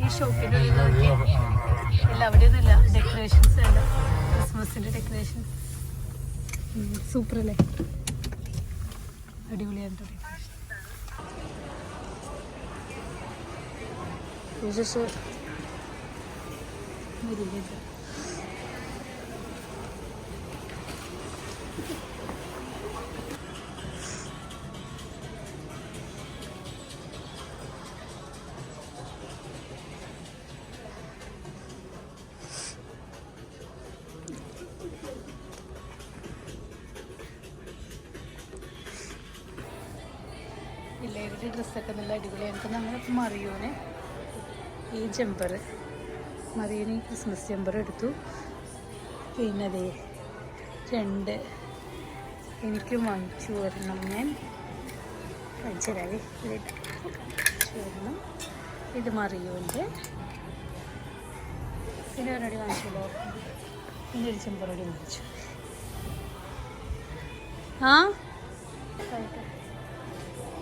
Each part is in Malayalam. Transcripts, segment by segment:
ഈ ഷോപ്പിൻ്റെ ഉള്ളിൽ നോക്കി ഇല്ല അവിടെയൊന്നും ഇല്ല ഡെക്കറേഷൻസ് അല്ല ക്രിസ്മസിൻ്റെ ഡെക്കറേഷൻസ് സൂപ്പർ അല്ലേ അടിപൊളിയാണ് ഡെക്കറേഷൻ പിള്ളേരുടെ ഡ്രസ്സൊക്കെ നല്ല അടിപൊളിയാണ്. ഇപ്പം ഞങ്ങളിപ്പോൾ മറിയൂന് ഈ ജമ്പർ മറിയൂന് ഈ ക്രിസ്മസ് ജമ്പർ എടുത്തു. പിന്നെ അതേ 2 എനിക്ക് വാങ്ങിച്ചു വരണം. ഞാൻ കാണിച്ചുതരാവേ വരണം. ഇത് മറിയൂൻ്റെ പിന്നെ ഒരടി വാങ്ങിച്ചല്ലോ. പിന്നെ ഒരു ജമ്പറടി വാങ്ങിച്ചു. ആ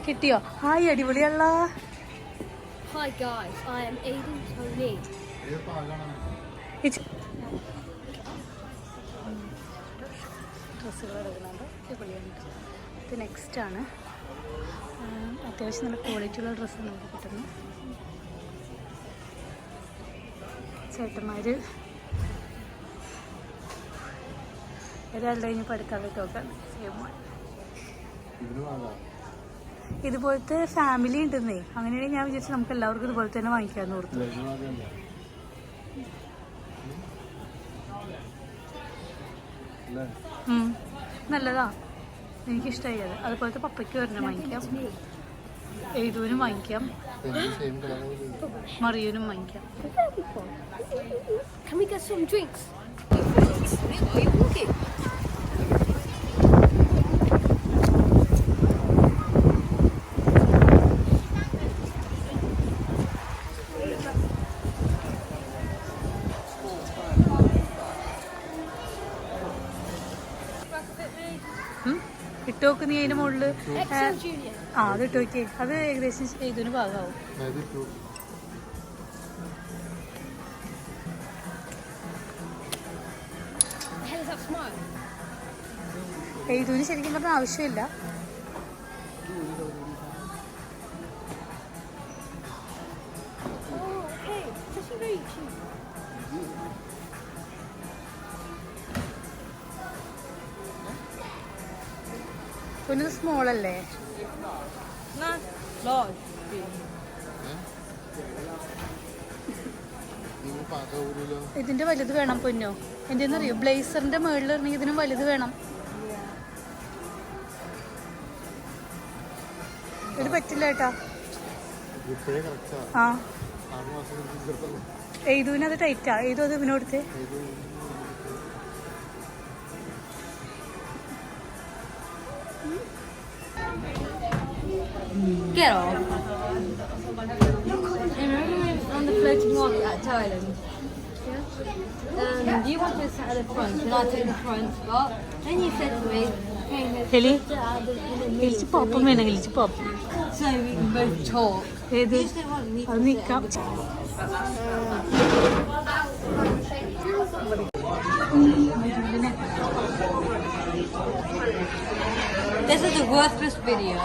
കിട്ടിയോ? Hi അടിപൊളിയല്ല. Hi guys, I am Aiden Tony. ഡ്രസ്സുകൾ എടുക്കുന്നുണ്ട് അടിപൊളിയുണ്ട്. ഇത് നെക്സ്റ്റ് ആണ്. അത്യാവശ്യം നല്ല ക്വാളിറ്റിയുള്ള ഡ്രസ്സ് നമുക്ക് കിട്ടുന്നു. ചേട്ടന്മാർ ഒരാളുടെ കഴിഞ്ഞ് പഠിക്കാൻ പറ്റുമൊക്കെ ഇതുപോലത്തെ ഫാമിലി ഉണ്ടെന്നേ. അങ്ങനെയാണെങ്കിൽ ഞാൻ വിചാരിച്ചു നമുക്ക് എല്ലാവർക്കും ഇതുപോലെ തന്നെ വാങ്ങിക്കാമെന്ന് ഓർത്തു. നല്ലതാ, എനിക്കിഷ്ടമായി അത്. അതുപോലത്തെ പപ്പയ്ക്ക് ഒരെണ്ണം വാങ്ങിക്കാം, എഴുതൂനും വാങ്ങിക്കാം, മറിയൂനും വാങ്ങിക്കാം. Can we get some drinks? ഇട്ടോക്ക് നീ അതിന്റെ മുകളില് അത് ഇട്ട് നോക്കിയേ. അത് ഏകദേശം ഇതിന് ഭാഗമാവും. ഇതിന് ശരിക്കും പറഞ്ഞ ആവശ്യമില്ല. പിന്നെ സ്മോൾ അല്ലേ? ഇതിന്റെ വലുത് വേണം പൊന്നോ. എന്തെന്നറിയോ, ബ്ലേസറിന്റെ മുകളിൽ ഇറങ്ങി ഇതിനും വലുത് വേണം. ഇത് പറ്റില്ല കേട്ടാ. ആ എഴുതുവിന് അത് ടൈറ്റാ. എഴുതു അത് ഇവനോടുത്ത്. Get off. On the floating market at Thailand. You wanted to sit at the front, and I took the front spot. Then you said to me, Hilly? so we can both talk. You just didn't want me to sit. This is a worthless video.